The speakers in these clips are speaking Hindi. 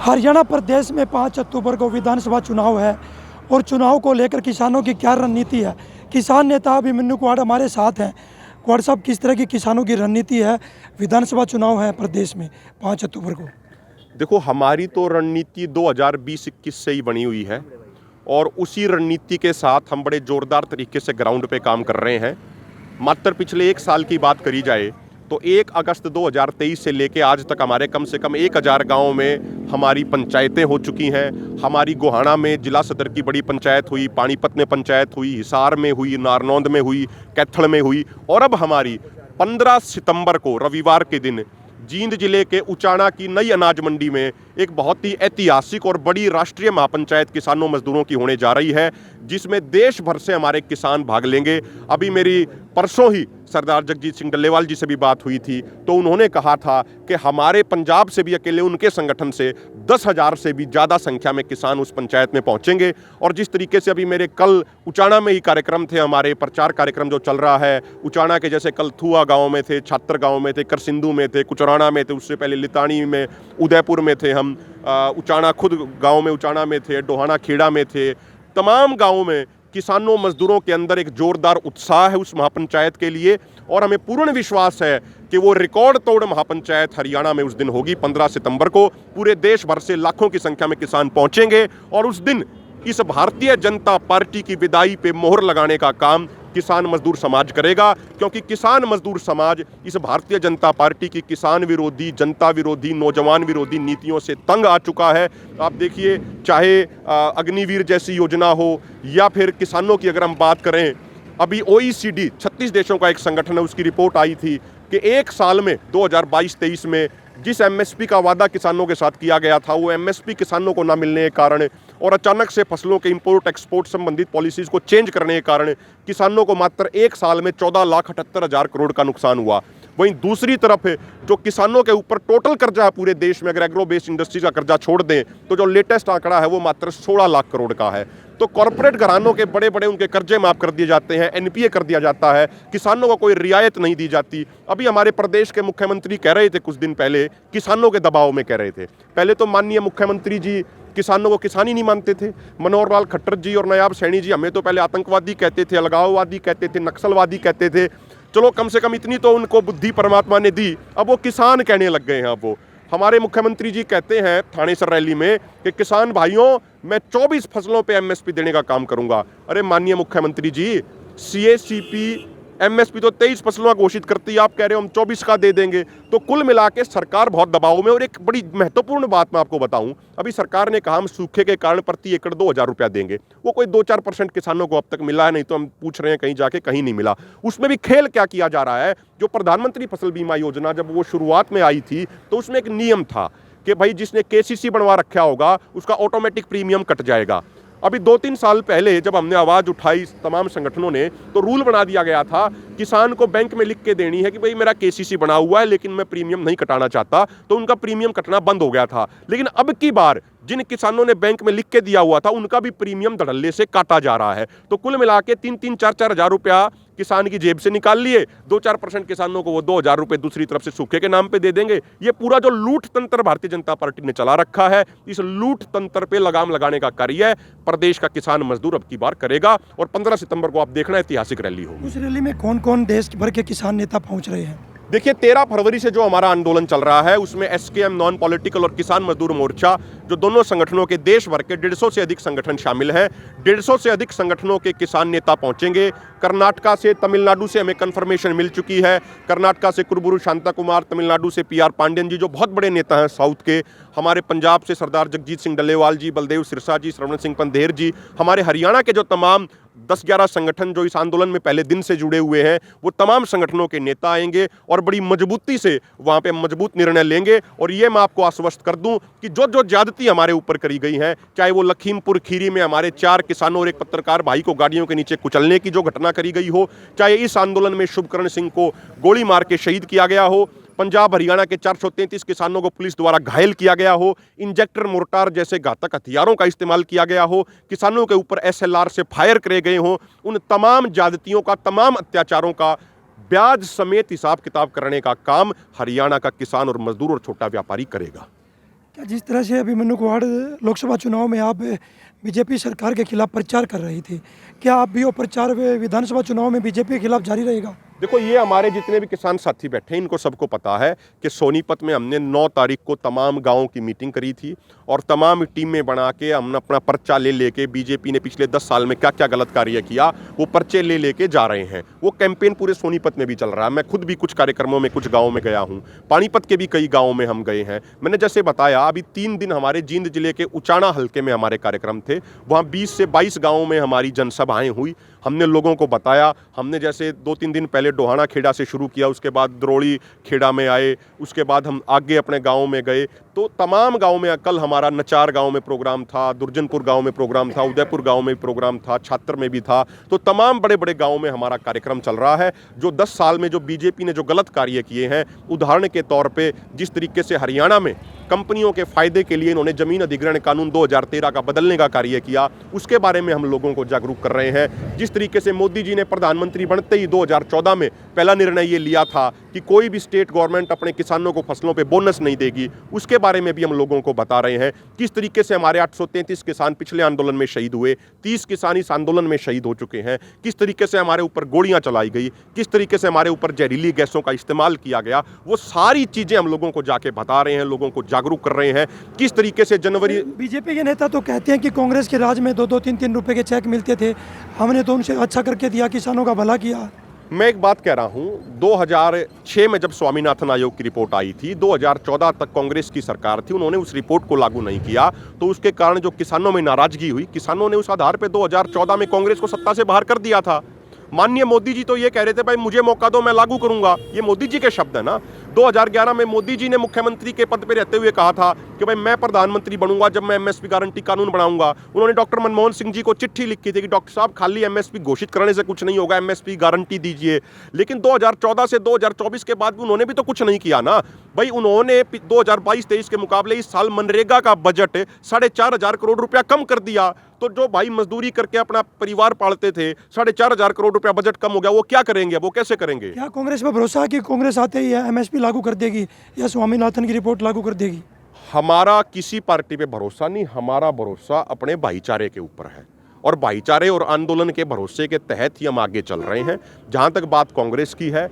हरियाणा प्रदेश में 5 अक्टूबर को विधानसभा चुनाव है और चुनाव को लेकर किसानों की क्या रणनीति है। किसान नेता अभिमन्यु कुमार हमारे साथ हैं। कुमार साहब, किस तरह की किसानों की रणनीति है? विधानसभा चुनाव है प्रदेश में 5 अक्टूबर को। देखो, हमारी तो रणनीति 2020-21 से ही बनी हुई है और उसी रणनीति के साथ हम बड़े ज़ोरदार तरीके से ग्राउंड पे काम कर रहे हैं। मात्र पिछले 1 साल की बात करी जाए तो 1 अगस्त 2023 से लेके आज तक हमारे कम से कम 1000 गाँव में हमारी पंचायतें हो चुकी हैं। हमारी गोहाना में जिला सदर की बड़ी पंचायत हुई, पानीपत में पंचायत हुई, हिसार में हुई, नारनौंद में हुई, कैथल में हुई और अब हमारी 15 सितंबर को रविवार के दिन जींद जिले के उचाना की नई अनाज मंडी में एक बहुत ही ऐतिहासिक और बड़ी राष्ट्रीय महापंचायत किसानों मजदूरों की होने जा रही है, जिसमें देश भर से हमारे किसान भाग लेंगे। अभी मेरी परसों ही सरदार जगजीत सिंह डल्लेवाल जी से भी बात हुई थी, तो उन्होंने कहा था कि हमारे पंजाब से भी अकेले उनके संगठन से 10,000 से भी ज़्यादा संख्या में किसान उस पंचायत में पहुंचेंगे। और जिस तरीके से अभी मेरे कल उचाना में ही कार्यक्रम थे, हमारे प्रचार कार्यक्रम जो चल रहा है, उचाना के जैसे कल थुआ गाँव में थे, छात्र गाँव में थे, करसिंधु में थे, कुचराना में थे, उससे पहले लितानी में, उदयपुर में थे, हम उचाना खुद गाँव में उचाना में थे, डोहाना खेड़ा में थे। तमाम गाँवों में किसानों मजदूरों के अंदर एक जोरदार उत्साह है उस महापंचायत के लिए और हमें पूर्ण विश्वास है कि वो रिकॉर्ड तोड़ महापंचायत हरियाणा में उस दिन होगी। 15 सितंबर को पूरे देश भर से लाखों की संख्या में किसान पहुंचेंगे और उस दिन इस भारतीय जनता पार्टी की विदाई पे मोहर लगाने का काम किसान मजदूर समाज करेगा, क्योंकि किसान मजदूर समाज इस भारतीय जनता पार्टी की किसान विरोधी, जनता विरोधी, नौजवान विरोधी नीतियों से तंग आ चुका है। आप देखिए, चाहे अग्निवीर जैसी योजना हो या फिर किसानों की अगर हम बात करें, अभी OECD 36 देशों का एक संगठन है, उसकी रिपोर्ट आई थी कि 1 साल में 2022-23 में जिस MSP का वादा किसानों के साथ किया गया था, वो MSP किसानों को ना मिलने के कारण और अचानक से फसलों के इंपोर्ट एक्सपोर्ट संबंधित पॉलिसीज़ को चेंज करने के कारण किसानों को मात्र 1 साल में 14,78,000 करोड़ का नुकसान हुआ। वहीं दूसरी तरफ जो किसानों के ऊपर टोटल कर्जा है पूरे देश में, अगर एग्रो बेस्ड इंडस्ट्री का कर्जा छोड़ दें तो जो लेटेस्ट आंकड़ा है वो मात्र 16 लाख करोड़ का है। तो कॉरपोरेट घरानों के बड़े बड़े उनके कर्जे माफ कर दिए जाते हैं, NPA कर दिया जाता है, किसानों को कोई रियायत नहीं दी जाती। अभी हमारे प्रदेश के मुख्यमंत्री कह रहे थे कुछ दिन पहले, किसानों के दबाव में कह रहे थे। पहले तो माननीय मुख्यमंत्री जी किसानों को किसान ही नहीं मानते थे। मनोहर लाल खट्टर जी और नायाब सैनी जी हमें तो पहले आतंकवादी कहते थे, अलगाववादी कहते थे, नक्सलवादी कहते थे। चलो, कम से कम इतनी तो उनको बुद्धि परमात्मा ने दी, अब वो किसान कहने लग गए हैं। अब वो हमारे मुख्यमंत्री जी कहते हैं थानेसर रैली में कि किसान भाइयों, मैं 24 फसलों पे MSP देने का काम करूंगा। अरे माननीय मुख्यमंत्री जी, CACP MSP तो 23 फसलों का घोषित करती है, आप कह रहे हो हम 24 का दे देंगे। तो कुल मिला के सरकार बहुत दबाव में। और एक बड़ी महत्वपूर्ण बात मैं आपको बताऊं, अभी सरकार ने कहा हम सूखे के कारण प्रति एकड़ 2,000 रुपया देंगे। वो कोई 2-4% किसानों को अब तक मिला है, नहीं तो हम पूछ रहे हैं कहीं जाके, कहीं नहीं मिला। उसमें भी खेल क्या किया जा रहा है, जो प्रधानमंत्री फसल बीमा योजना जब वो शुरुआत में आई थी तो उसमें एक नियम था कि भाई जिसने KCC बनवा रखा होगा उसका ऑटोमेटिक प्रीमियम कट जाएगा। अभी 2-3 साल पहले जब हमने आवाज़ उठाई तमाम संगठनों ने, तो रूल बना दिया गया था किसान को बैंक में लिख के देनी है कि भाई मेरा KCC बना हुआ है लेकिन मैं प्रीमियम नहीं कटाना चाहता, तो उनका प्रीमियम कटना बंद हो गया था। लेकिन अब की बार जिन किसानों ने बैंक में लिख के दिया हुआ था उनका भी प्रीमियम धड़ल्ले से काटा जा रहा है। तो कुल मिला के 3-3, 4-4 हज़ार रुपया किसान की जेब से निकाल लिए, 2-4% किसानों को वो 2,000 रुपये दूसरी तरफ से सूखे के नाम पे दे देंगे। ये पूरा जो लूट तंत्र भारतीय जनता पार्टी ने चला रखा है, इस लूट तंत्र पे लगाम लगाने का कार्य प्रदेश का किसान मजदूर अब की बार करेगा। और 15 सितंबर को आप देखना ऐतिहासिक रैली होगी। उस रैली में कौन कौन देश भर के किसान नेता पहुंच रहे हैं? देखिए, 13 फरवरी से जो हमारा आंदोलन चल रहा है उसमें SKM नॉन पॉलिटिकल और किसान मजदूर मोर्चा, जो दोनों संगठनों के देश भर के 150 से अधिक संगठन शामिल हैं, 150 से अधिक संगठनों के किसान नेता पहुंचेंगे। कर्नाटका से, तमिलनाडु से हमें कंफर्मेशन मिल चुकी है। कर्नाटका से कुरबुरु शांता कुमार, तमिलनाडु से PR पांडेयन जी, जो बहुत बड़े नेता हैं साउथ के। हमारे पंजाब से सरदार जगजीत सिंह डल्लेवाल जी, बलदेव सिरसा जी, श्रवण सिंह पंधेर जी। हमारे हरियाणा के जो तमाम 10-11 संगठन जो इस आंदोलन में पहले दिन से जुड़े हुए हैं, वो तमाम संगठनों के नेता आएंगे और बड़ी मजबूती से वहाँ पे मजबूत निर्णय लेंगे। और ये मैं आपको आश्वस्त कर दूं कि जो जो ज्यादती हमारे ऊपर करी गई है, चाहे वो लखीमपुर खीरी में हमारे 4 किसानों और एक पत्रकार भाई को गाड़ियों के नीचे कुचलने की जो घटना करी गई हो, चाहे इस आंदोलन में शुभकरण सिंह को गोली मार के शहीद किया गया हो, पंजाब हरियाणा के 433 किसानों को पुलिस द्वारा घायल किया गया हो, इंजेक्टर मोर्टार जैसे घातक हथियारों का इस्तेमाल किया गया हो, किसानों के ऊपर SLR से फायर करे गए हों, उन तमाम ज्यादतियों का, तमाम अत्याचारों का ब्याज समेत हिसाब किताब करने का काम हरियाणा का किसान और मजदूर और छोटा व्यापारी करेगा। जिस तरह से अभिमन्यु कुमार लोकसभा चुनाव में आप बीजेपी सरकार के खिलाफ प्रचार कर रही थी, क्या आप भी वो प्रचार विधानसभा चुनाव में बीजेपी के खिलाफ जारी रहेगा? देखो, ये हमारे जितने भी किसान साथी बैठे हैं इनको सबको पता है कि सोनीपत में हमने 9 तारीख को तमाम गांवों की मीटिंग करी थी और तमाम टीमें बना के हमने अपना पर्चा ले लेके बीजेपी ने पिछले 10 साल में क्या क्या गलत कार्य किया वो पर्चे ले लेके जा रहे हैं। वो कैंपेन पूरे सोनीपत में भी चल रहा है। मैं खुद भी कुछ कार्यक्रमों में कुछ गाँवों में गया हूँ, पानीपत के भी कई गाँवों में हम गए हैं। मैंने जैसे बताया, अभी 3 दिन हमारे जींद जिले के उचाना हल्के में हमारे कार्यक्रम थे, वहाँ 20 से 22 गाँवों में हमारी जनसभाएँ हुई। हमने लोगों को बताया, हमने जैसे 2-3 दिन पहले डोहाना खेड़ा से शुरू किया, उसके बाद द्रोड़ी खेड़ा में आए, उसके बाद हम आगे अपने गाँव में गए। तो तमाम गाँव में, कल हमारा नचार गाँव में प्रोग्राम था, दुर्जनपुर गाँव में प्रोग्राम था, उदयपुर गाँव में प्रोग्राम था, छात्र में भी था। तो तमाम बड़े बड़े गाँव में हमारा कार्यक्रम चल रहा है। जो 10 साल में जो बीजेपी ने जो गलत कार्य किए हैं, उदाहरण के तौर पे जिस तरीके से हरियाणा में कंपनियों के फायदे के लिए इन्होंने जमीन अधिग्रहण कानून 2013 का बदलने का कार्य किया, उसके बारे में हम लोगों को जागरूक कर रहे हैं। जिस तरीके से मोदी जी ने प्रधानमंत्री बनते ही 2014 में पहला निर्णय ये लिया था कि कोई भी स्टेट गवर्नमेंट अपने किसानों को फसलों पे बोनस नहीं देगी, उसके बारे में भी हम लोगों को बता रहे हैं। किस तरीके से हमारे 833 किसान पिछले आंदोलन में शहीद हुए, 30 किसान इस आंदोलन में शहीद हो चुके हैं। किस तरीके से हमारे ऊपर गोलियां चलाई गई, किस तरीके से हमारे ऊपर जहरीली गैसों का इस्तेमाल किया गया, वो सारी चीजें हम लोगों को जाके बता रहे हैं, लोगों को जागरूक कर रहे हैं। किस तरीके से जनवरी, बीजेपी के नेता तो कहते हैं कि कांग्रेस के राज में 2-2, 3-3 रुपए के चेक मिलते थे, हमने तो उनसे अच्छा करके दिया, किसानों का भला किया। मैं एक बात कह रहा हूं, 2006 में जब स्वामीनाथन आयोग की रिपोर्ट आई थी, 2014 तक कांग्रेस की सरकार थी, उन्होंने उस रिपोर्ट को लागू नहीं किया, तो उसके कारण जो किसानों में नाराजगी हुई, किसानों ने उस आधार पर 2014 में कांग्रेस को सत्ता से बाहर कर दिया था। माननीय मोदी जी तो ये कह रहे थे, भाई मुझे मौका दो, मैं लागू करूंगा। ये मोदी जी के शब्द है ना। 2011 में मोदी जी ने मुख्यमंत्री के पद पर रहते हुए कहा था कि भाई मैं प्रधानमंत्री बनूंगा जब मैं एमएसपी गारंटी कानून बनाऊंगा। उन्होंने डॉक्टर मनमोहन सिंह जी को चिट्ठी लिखी थी कि डॉक्टर साहब, खाली एमएसपी घोषित करने से कुछ नहीं होगा, एमएसपी गारंटी दीजिए। लेकिन 2014 से 2024 के बाद भी उन्होंने भी तो कुछ नहीं किया ना भाई। उन्होंने 2022-23 के मुकाबले इस साल मनरेगा का बजट 4,500 करोड़ रुपया कम कर दिया। तो जो भाई मजदूरी करके अपना परिवार पालते थे, 4,500 करोड़ रुपया बजट कम हो गया, वो क्या करेंगे? वो कैसे करेंगे? क्या कांग्रेस पर भरोसा है कि कांग्रेस आते ही एमएसपी लागू कर देगी या स्वामीनाथन की रिपोर्ट लागू कर देगी? हमारा किसी पार्टी पे भरोसा नहीं, हमारा भरोसा अपने भाईचारे के ऊपर है और भाईचारे और आंदोलन के भरोसे के तहत ही हम आगे चल रहे हैं। जहां तक बात कांग्रेस की है,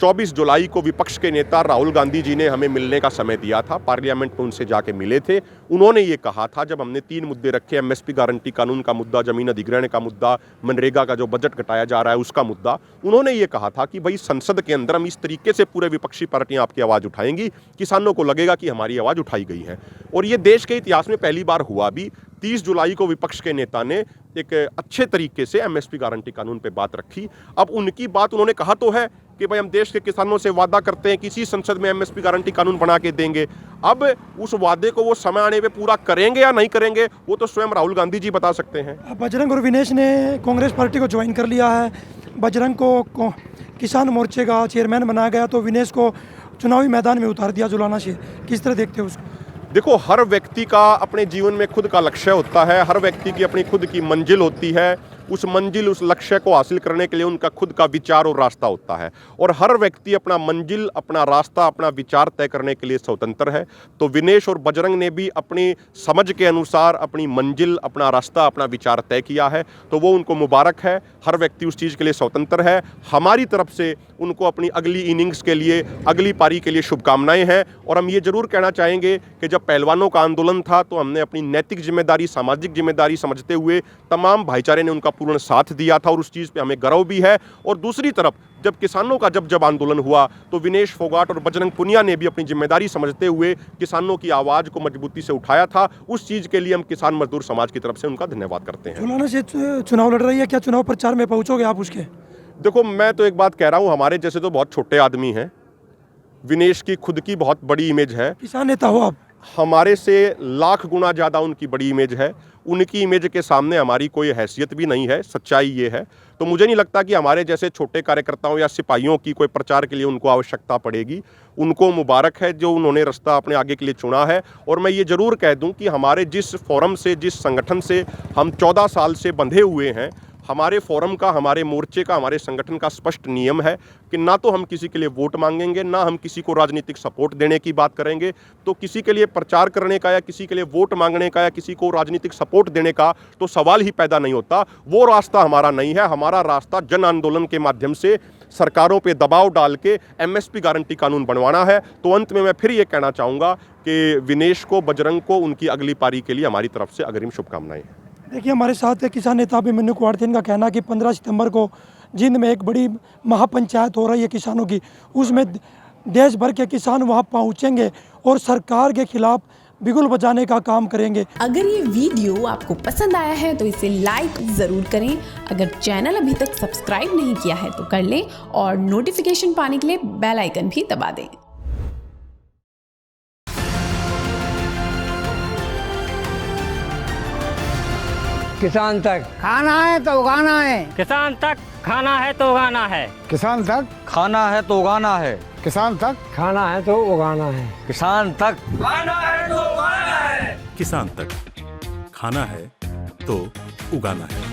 24 जुलाई को विपक्ष के नेता राहुल गांधी जी ने हमें मिलने का समय दिया था, पार्लियामेंट में उनसे जाके मिले थे। उन्होंने ये कहा था, जब हमने 3 मुद्दे रखे, एमएसपी गारंटी कानून का मुद्दा, जमीन अधिग्रहण का मुद्दा, मनरेगा का जो बजट घटाया जा रहा है उसका मुद्दा, उन्होंने ये कहा था कि भाई संसद के अंदर हम इस तरीके से पूरे विपक्षी पार्टियां आपकी आवाज़ उठाएंगी, किसानों को लगेगा कि हमारी आवाज़ उठाई गई है। और ये देश के इतिहास में पहली बार हुआ भी। 30 जुलाई को विपक्ष के नेता ने एक अच्छे तरीके से एमएसपी गारंटी कानून पे बात रखी। अब उनकी बात, उन्होंने कहा तो है कि भाई हम देश के किसानों से वादा करते हैं कि इसी संसद में एमएसपी गारंटी कानून बना के देंगे। अब उस वादे को वो समय आने पे पूरा करेंगे या नहीं करेंगे, वो तो स्वयं राहुल गांधी जी बता सकते हैं। बजरंग और विनेश ने कांग्रेस पार्टी को ज्वाइन कर लिया है। बजरंग को किसान मोर्चे का चेयरमैन बनाया गया, तो विनेश को चुनावी मैदान में उतार दिया जुलाना से। किस तरह देखते हो उसको? देखो, हर व्यक्ति का अपने जीवन में खुद का लक्ष्य होता है, हर व्यक्ति की अपनी खुद की मंजिल होती है। उस मंजिल, उस लक्ष्य को हासिल करने के लिए उनका खुद का विचार और रास्ता होता है और हर व्यक्ति अपना मंजिल, अपना रास्ता, अपना विचार तय करने के लिए स्वतंत्र है। तो विनेश और बजरंग ने भी अपनी समझ के अनुसार अपनी मंजिल, अपना रास्ता, अपना विचार तय किया है, तो वो उनको मुबारक है। हर व्यक्ति उस चीज़ के लिए स्वतंत्र है। हमारी तरफ से उनको अपनी अगली इनिंग्स के लिए, अगली पारी के लिए शुभकामनाएं हैं। और हम ये जरूर कहना चाहेंगे कि जब पहलवानों का आंदोलन था तो हमने अपनी नैतिक जिम्मेदारी, सामाजिक जिम्मेदारी समझते हुए तमाम भाईचारे ने उनका पूर्ण साथ दिया था और उस चीज़ पे हमें गर्व भी है। और दूसरी तरफ जब किसानों का जब आंदोलन हुआ तो विनेश फोगाट और बजरंग पुनिया ने भी अपनी जिम्मेदारी समझते हुए किसानों की आवाज़ को मजबूती से उठाया था। उस चीज़ के लिए हम किसान मजदूर समाज की तरफ से उनका धन्यवाद करते हैं। जुलाना से चुनाव लड़ रही है, क्या चुनाव प्रचार में पहुंचोगे आप उसके? देखो, मैं तो एक बात कह रहा हूँ, हमारे जैसे तो बहुत छोटे आदमी हैं। विनेश की खुद की बहुत बड़ी इमेज है, किसान नेता हो आप। हमारे से लाख गुना ज़्यादा उनकी बड़ी इमेज है। उनकी इमेज के सामने हमारी कोई हैसियत भी नहीं है, सच्चाई ये है। तो मुझे नहीं लगता कि हमारे जैसे छोटे कार्यकर्ताओं या सिपाहियों की कोई प्रचार के लिए उनको आवश्यकता पड़ेगी। उनको मुबारक है जो उन्होंने रास्ता अपने आगे के लिए चुना है। और मैं ये ज़रूर कह दूं कि हमारे जिस फोरम से, जिस संगठन से हम 14 साल से बंधे हुए हैं, हमारे फोरम का, हमारे मोर्चे का, हमारे संगठन का स्पष्ट नियम है कि ना तो हम किसी के लिए वोट मांगेंगे, ना हम किसी को राजनीतिक सपोर्ट देने की बात करेंगे। तो किसी के लिए प्रचार करने का या किसी के लिए वोट मांगने का या किसी को राजनीतिक सपोर्ट देने का तो सवाल ही पैदा नहीं होता। वो रास्ता हमारा नहीं है। हमारा रास्ता जन आंदोलन के माध्यम से सरकारों पे दबाव डाल के एमएसपी गारंटी कानून बनवाना है। तो अंत में मैं फिर ये कहना चाहूँगा कि विनेश को, बजरंग को उनकी अगली पारी के लिए हमारी तरफ से अग्रिम शुभकामनाएं हैं। देखिए, हमारे साथ किसान नेता अभिमन्यु कुमार थे। इनका कहना कि 15 सितंबर को जींद में एक बड़ी महापंचायत हो रही है किसानों की, उसमें देश भर के किसान वहां पहुंचेंगे और सरकार के खिलाफ बिगुल बजाने का काम करेंगे। अगर ये वीडियो आपको पसंद आया है तो इसे लाइक ज़रूर करें। अगर चैनल अभी तक सब्सक्राइब नहीं किया है तो कर लें और नोटिफिकेशन पाने के लिए बेल आइकन भी दबा दें। किसान तक खाना है तो उगाना है, किसान तक खाना है तो उगाना है, किसान तक खाना है तो उगाना है, किसान तक खाना है तो उगाना है, किसान तक खाना है तो उगाना है, किसान तक खाना है तो उगाना है।